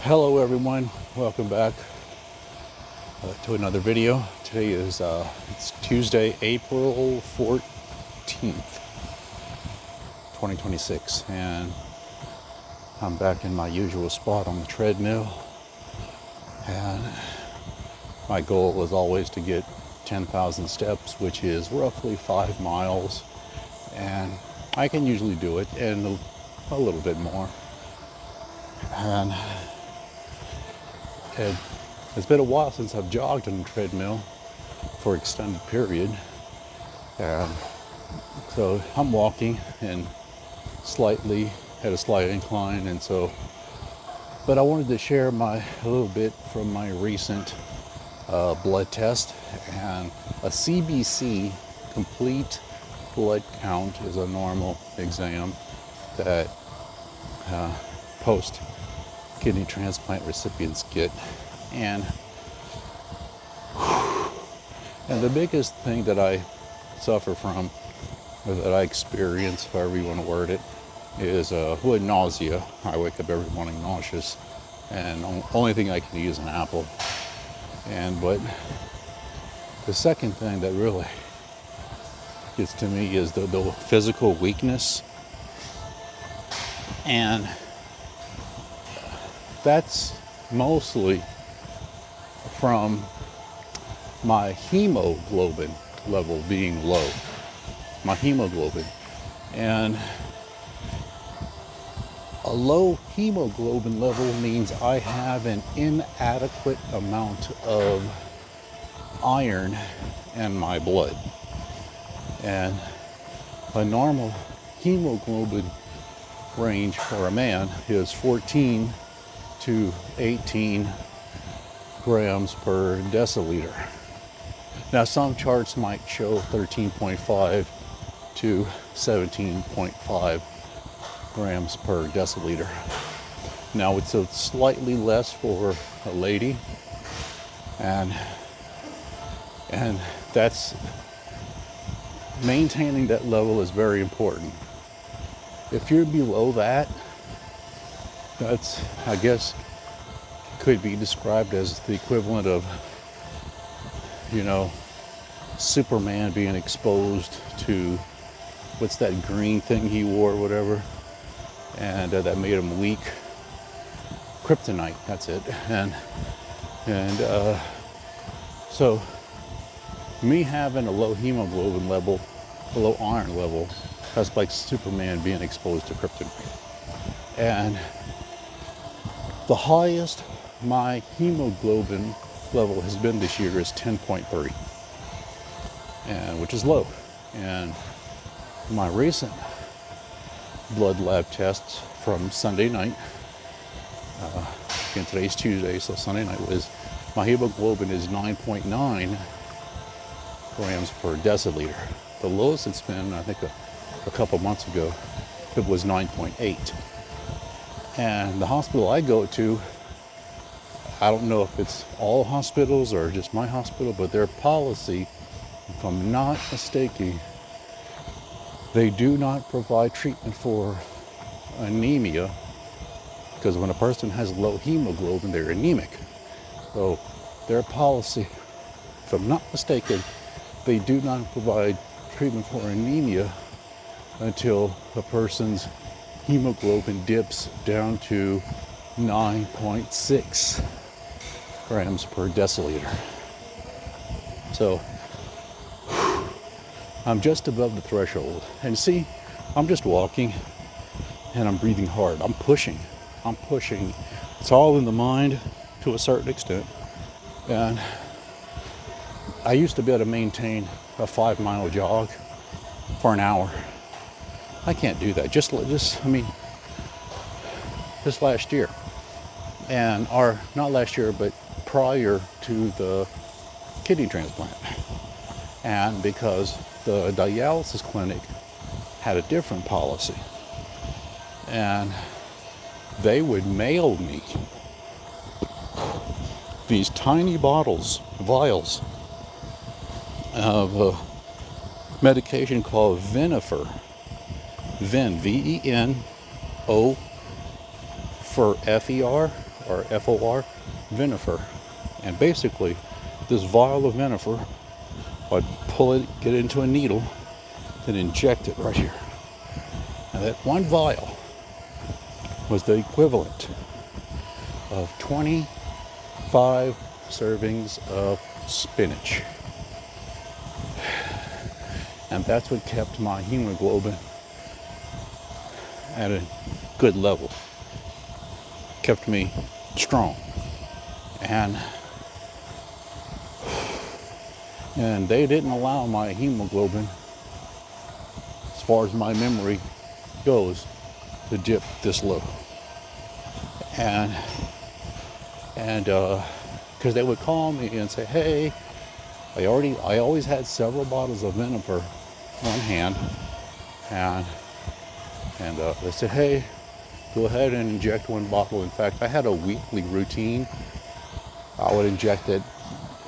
Hello everyone, welcome back to another video. Today is it's Tuesday, April 14th, 2026, and I'm back in my usual spot on the treadmill, and my goal is always to get 10,000 steps, which is roughly 5 miles, and I can usually do it and a little bit more. And it's been a while since I've jogged on the treadmill for an extended period. And so I'm walking and slightly at a slight incline. But I wanted to share a little bit from my recent blood test. And a CBC, complete blood count, is a normal exam that post kidney transplant recipients get. And the biggest thing that I suffer from, or that I experience, however you want to word it, is nausea. I wake up every morning nauseous, and the only thing I can eat is an apple. But the second thing that really gets to me is the physical weakness, and that's mostly from my hemoglobin level being low. My hemoglobin. And a low hemoglobin level means I have an inadequate amount of iron in my blood. And a normal hemoglobin range for a man is 14 to 18 grams per deciliter. Now, some charts might show 13.5 to 17.5 grams per deciliter. Now, it's a slightly less for a lady, and that's maintaining that level is very important. If you're below that, that's, I guess, could be described as the equivalent of, Superman being exposed to, what's that green thing he wore, whatever, and that made him weak. Kryptonite, that's it. So me having a low hemoglobin level, a low iron level, that's like Superman being exposed to kryptonite. And the highest my hemoglobin level has been this year is 10.3, and which is low. And my recent blood lab tests from Sunday night, again today's Tuesday, so Sunday night was, my hemoglobin is 9.9 grams per deciliter. The lowest it's been, I think, a couple months ago, it was 9.8. And the hospital I go to, I don't know if it's all hospitals or just my hospital, but their policy, if I'm not mistaken, they do not provide treatment for anemia, because when a person has low hemoglobin, they're anemic. So their policy, if I'm not mistaken, they do not provide treatment for anemia until a person's hemoglobin dips down to 9.6 grams per deciliter. So I'm just above the threshold. And see, I'm just walking and I'm breathing hard. I'm pushing. It's all in the mind to a certain extent. And I used to be able to maintain a 5-mile jog for an hour. I can't do that. Just last year. Or not last year, but prior to the kidney transplant. And because the dialysis clinic had a different policy, and they would mail me these tiny vials of a medication called Venofer. Ven, V-E-N-O for F-E-R, or FOR, Venofer. And basically, this vial of Venofer, I'd pull it, get it into a needle, then inject it right here. And that one vial was the equivalent of 25 servings of spinach. And that's what kept my hemoglobin at a good level. Kept me strong. And they didn't allow my hemoglobin, as far as my memory goes, to dip this low. And because they would call me and say, hey, I always had several bottles of Venofer on hand, and they said, hey, go ahead and inject one bottle. In fact, I had a weekly routine. I would inject it,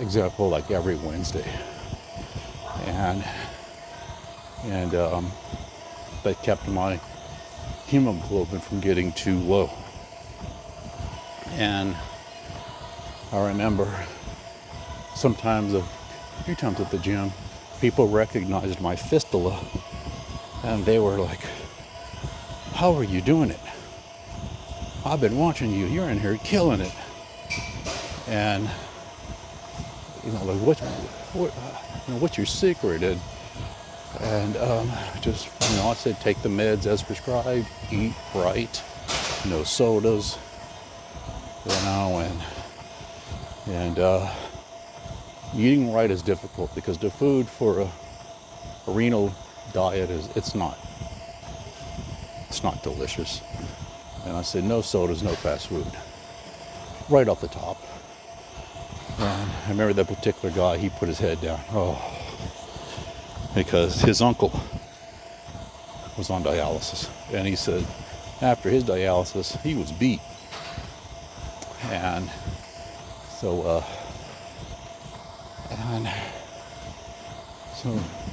example, like every Wednesday, and that kept my hemoglobin from getting too low. And I remember sometimes, a few times at the gym, people recognized my fistula, and they were like, how are you doing it? I've been watching you. You're in here killing it. And like, what's your secret? And just, I said, take the meds as prescribed, eat right, no sodas, and eating right is difficult because the food for a renal diet it's not delicious. And I said, no sodas, no fast food, right off the top. And I remember that particular guy, he put his head down, because his uncle was on dialysis, and he said after his dialysis he was beat. And so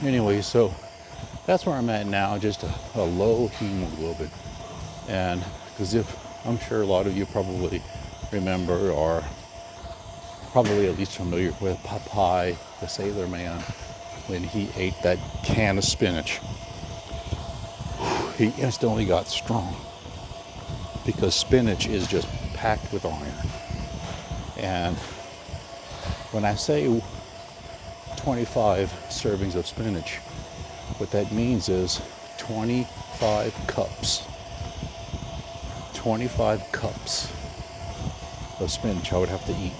anyway, so that's where I'm at now, just a low hemoglobin. And because I'm sure a lot of you probably remember, or probably at least familiar with Popeye the Sailor Man, when he ate that can of spinach, he instantly got strong, because spinach is just packed with iron. And when I say 25 servings of spinach, what that means is 25 cups. 25 cups of spinach I would have to eat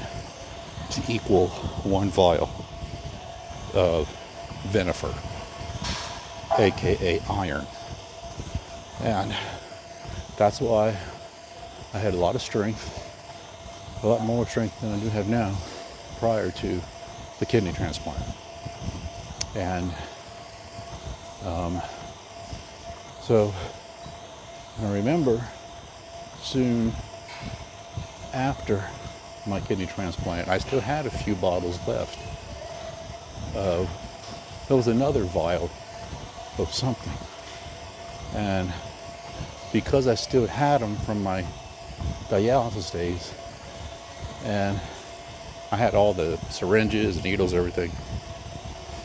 to equal one vial of Venofer, aka iron. And that's why I had a lot of strength, a lot more strength than I do have now, prior to the kidney transplant. And so I remember soon after my kidney transplant, I still had a few bottles left. There was another vial of something, and because I still had them from my dialysis days, and I had all the syringes, needles, everything,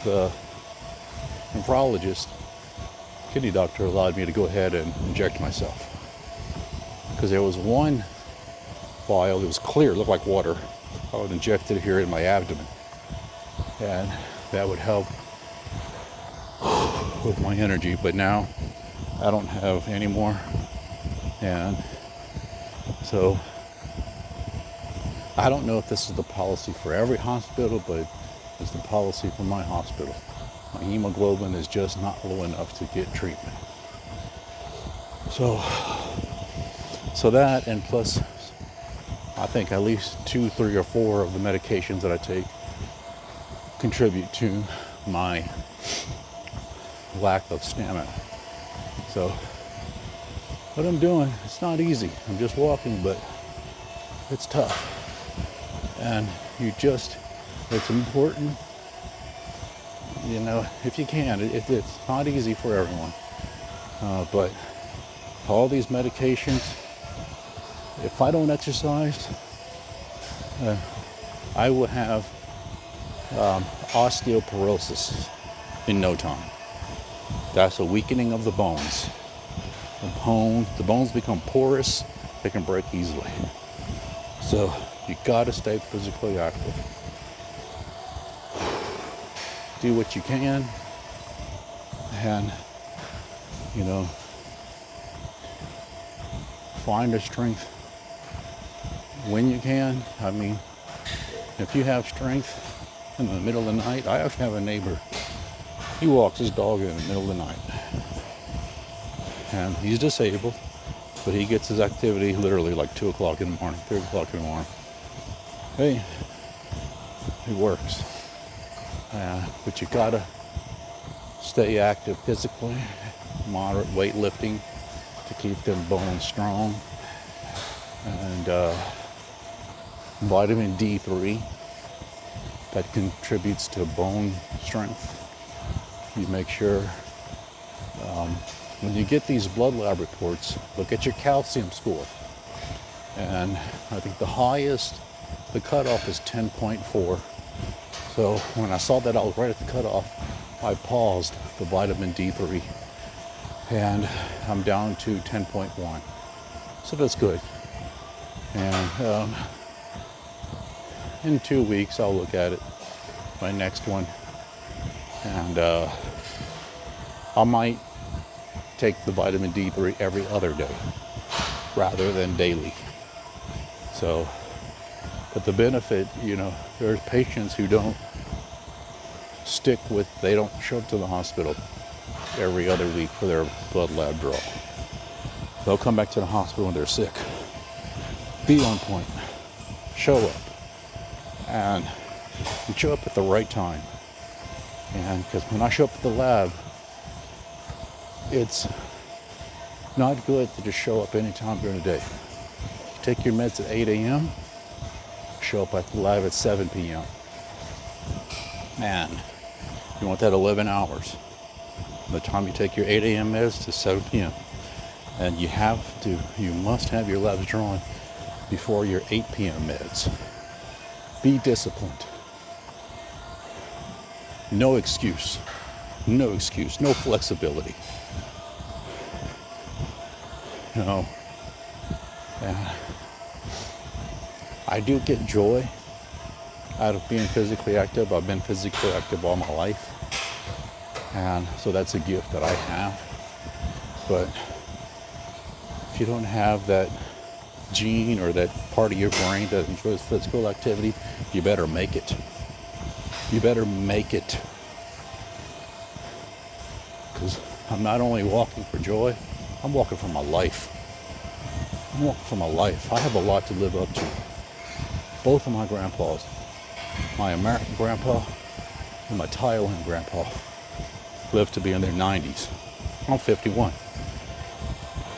the nephrologist, kidney doctor, allowed me to go ahead and inject myself, because there was one vial that was clear, looked like water. I would inject it here in my abdomen, and that would help with my energy. But now I don't have any more, and so I don't know if this is the policy for every hospital, but it's the policy for my hospital. My hemoglobin is just not low enough to get treatment. So that, and plus I think at least 2, 3, or 4 of the medications that I take contribute to my lack of stamina. So what I'm doing, it's not easy. I'm just walking, but it's tough. And it's important, if you can. It's not easy for everyone. But all these medications, If I don't exercise, I will have osteoporosis in no time. That's a weakening of the bones. The bones become porous, they can break easily. So you gotta stay physically active. Do what you can, and find the strength when you can. I mean, if you have strength in the middle of the night, I actually have a neighbor. He walks his dog in the middle of the night. And he's disabled, but he gets his activity literally like 2 o'clock in the morning, 3 o'clock in the morning. Hey, it works. But you gotta stay active physically, moderate weightlifting to keep them bones strong. And vitamin D3 that contributes to bone strength. You make sure when you get these blood lab reports, look at your calcium score. And I think the cutoff is 10.4. So when I saw that I was right at the cutoff, I paused the vitamin D3 and I'm down to 10.1. So that's good. And in 2 weeks, I'll look at it, my next one. And I might take the vitamin D3 every other day rather than daily. So, but the benefit, there's patients who don't they don't show up to the hospital every other week for their blood lab draw. They'll come back to the hospital when they're sick. Be on point. Show up. And show up at the right time. And because when I show up at the lab, it's not good to just show up anytime during the day. You take your meds at 8 a.m., show up at the lab at 7 p.m. Man, you want that 11 hours. From the time you take your 8 a.m. meds to 7 p.m. And you must have your labs drawn before your 8 p.m. meds. Be disciplined. No excuse. No flexibility. I do get joy out of being physically active. I've been physically active all my life. And so that's a gift that I have. But if you don't have that gene or that part of your brain that enjoys physical activity, you better make it. You better make it. Because I'm not only walking for joy, I'm walking for my life. I'm walking for my life. I have a lot to live up to. Both of my grandpas, my American grandpa and my Taiwan grandpa, lived to be in their 90s. I'm 51.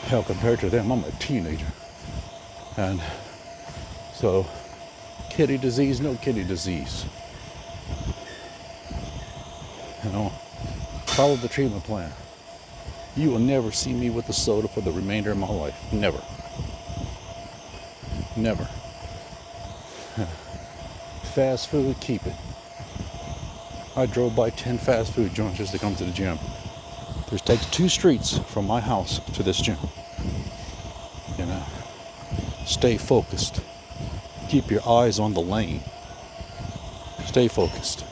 Hell, compared to them, I'm a teenager. And so, kidney disease, no kidney disease. Follow the treatment plan. You will never see me with a soda for the remainder of my life. Never. Never. Fast food, keep it. I drove by 10 fast food joints just to come to the gym. It takes 2 streets from my house to this gym. Stay focused. Keep your eyes on the lane. Stay focused.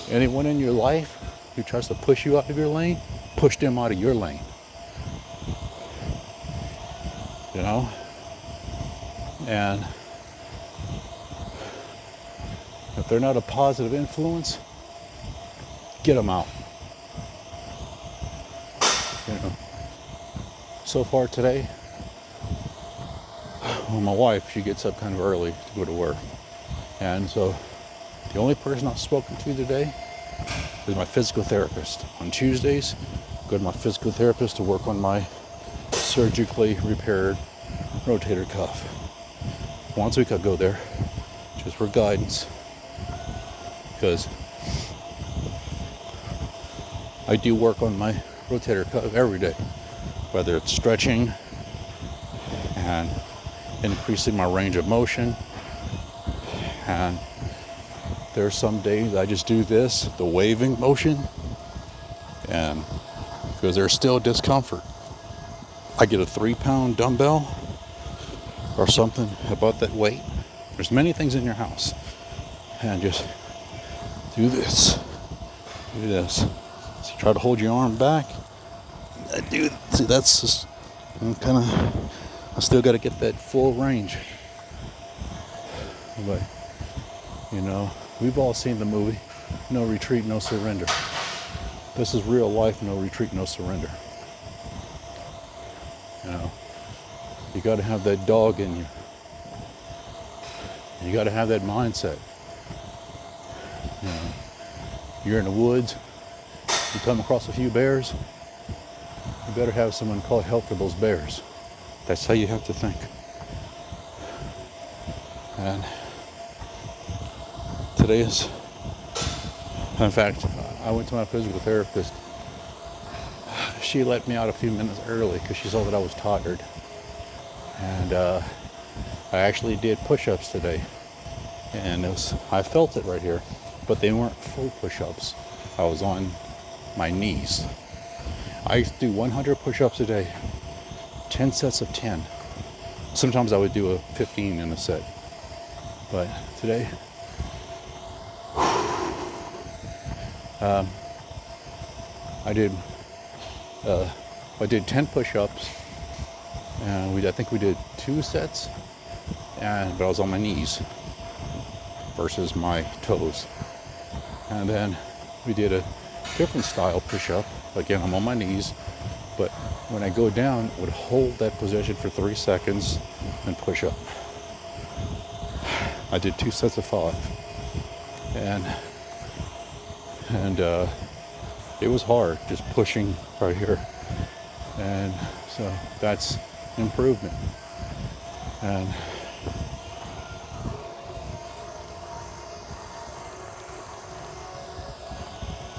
Anyone in your life who tries to push you out of your lane, push them out of your lane. And if they're not a positive influence, get them out. So far today, my wife, she gets up kind of early to go to work. And so the only person I've spoken to today is my physical therapist. On Tuesdays, I go to my physical therapist to work on my surgically repaired rotator cuff. Once a week I go there just for guidance, because I do work on my rotator cuff every day, whether it's stretching, and increasing my range of motion. And there are some days I just do this, the waving motion, and because there's still discomfort, I get a 3-pound dumbbell or something about that weight. There's many things in your house, and just do this. So you try to hold your arm back. See, that's just I still got to get that full range. But, we've all seen the movie, No Retreat, No Surrender. This is real life, no retreat, no surrender. You got to have that dog in you. You got to have that mindset. You're in the woods, you come across a few bears, you better have someone call help for those bears. That's how you have to think. And today is, in fact, I went to my physical therapist. She let me out a few minutes early because she saw that I was tired. And I actually did push-ups today. And I felt it right here, but they weren't full push-ups. I was on my knees. I used to do 100 push-ups a day, 10 sets of 10. Sometimes I would do a 15 in a set. But today, I did 10 push-ups, and I think we did 2 sets, but I was on my knees versus my toes. And then we did a different style push-up. Again, I'm on my knees, but when I go down, I would hold that position for 3 seconds and push up. I did 2 sets of 5, and it was hard just pushing right here, and so that's improvement. And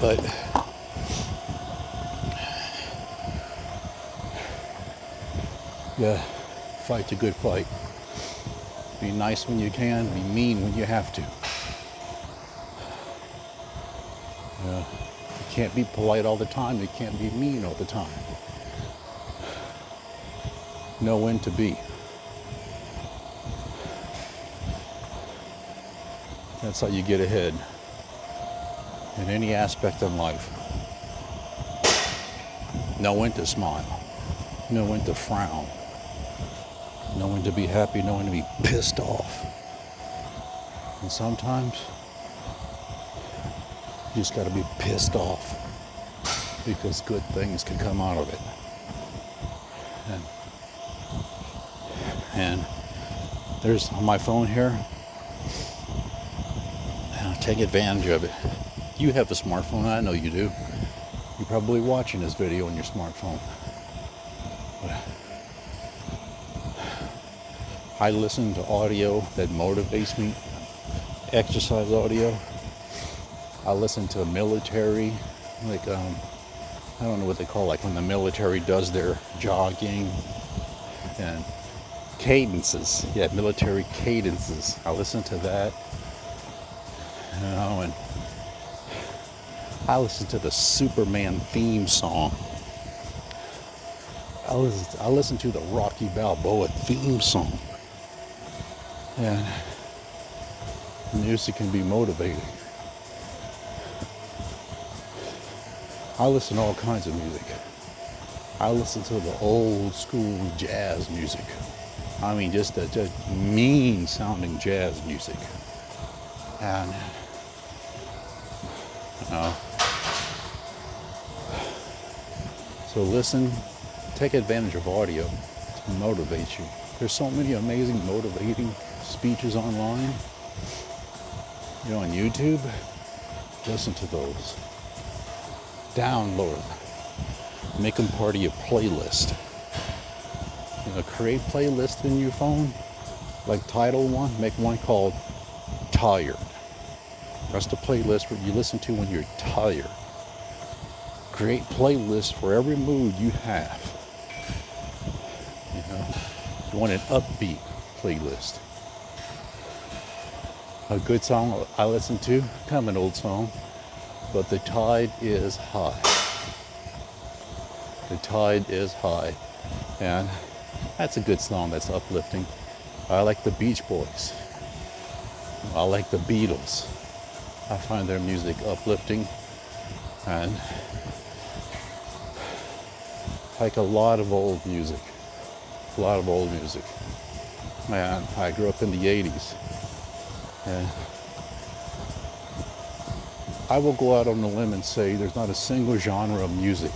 but yeah, fight's a good fight. Be nice when you can, be mean when you have to. You can't be polite all the time, you can't be mean all the time. Know when to be. That's how you get ahead in any aspect of life. Know when to smile, know when to frown, know when to be happy, know when to be pissed off. And sometimes you just got to be pissed off because good things can come out of it. And there's on my phone here. Take advantage of it. You have a smartphone, I know you do. You're probably watching this video on your smartphone. But I listen to audio that motivates me, exercise audio. I listen to military, like I don't know what they call, like when the military does their jogging, and cadences. Yeah, military cadences. I listen to that. And I listen to the Superman theme song. I listen to the Rocky Balboa theme song. And music can be motivating. I listen to all kinds of music. I listen to the old school jazz music. I mean, just mean sounding jazz music. And so listen, take advantage of audio to motivate you. There's so many amazing motivating speeches online. On YouTube, listen to those. Download them. Make them part of your playlist. Create playlists in your phone, like title one, make one called Tired. That's the playlist where you listen to when you're tired. Create playlists for every mood you have. You want an upbeat playlist. A good song I listen to, kind of an old song, but The Tide is High. The Tide is High. And that's a good song that's uplifting. I like the Beach Boys. I like the Beatles. I find their music uplifting. And like a lot of old music. A lot of old music. And I grew up in the 80s. And I will go out on a limb and say there's not a single genre of music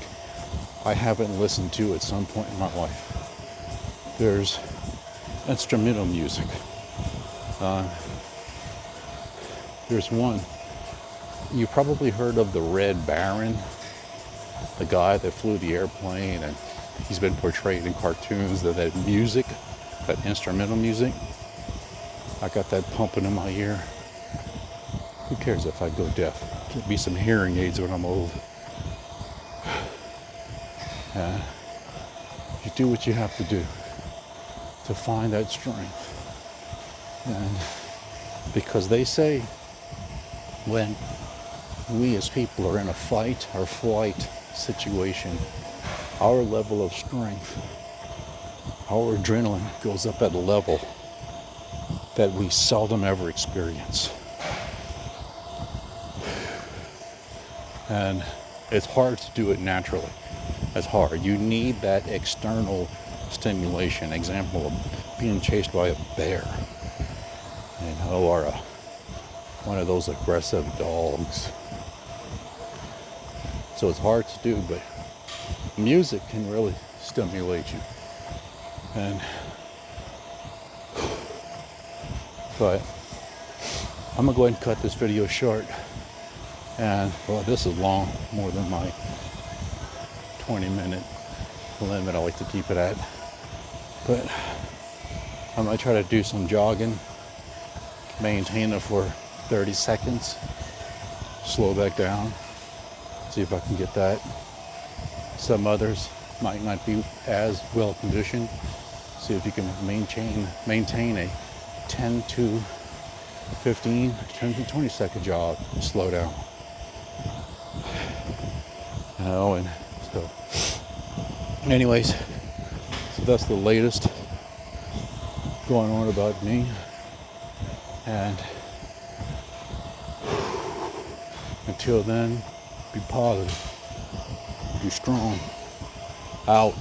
I haven't listened to at some point in my life. There's instrumental music. There's one. You probably heard of the Red Baron, the guy that flew the airplane, and he's been portrayed in cartoons. That music, that instrumental music, I got that pumping in my ear. Who cares if I go deaf? Get me some hearing aids when I'm old. You do what you have to do to find that strength. And because they say when we as people are in a fight or flight situation, our level of strength, our adrenaline goes up at a level that we seldom ever experience. And it's hard to do it naturally. It's hard. You need that external stimulation. Example of being chased by a bear, or one of those aggressive dogs. So it's hard to do, but music can really stimulate you. And but I'm gonna go ahead and cut this video short. And well, this is long, more than my 20-minute limit I like to keep it at. But I might try to do some jogging, maintain it for 30 seconds, slow back down, see if I can get that. Some others might not be as well conditioned. See if you can maintain a 10 to 20 second jog, slow down. And so anyways, so that's the latest going on about me. And until then, be positive, be strong, out.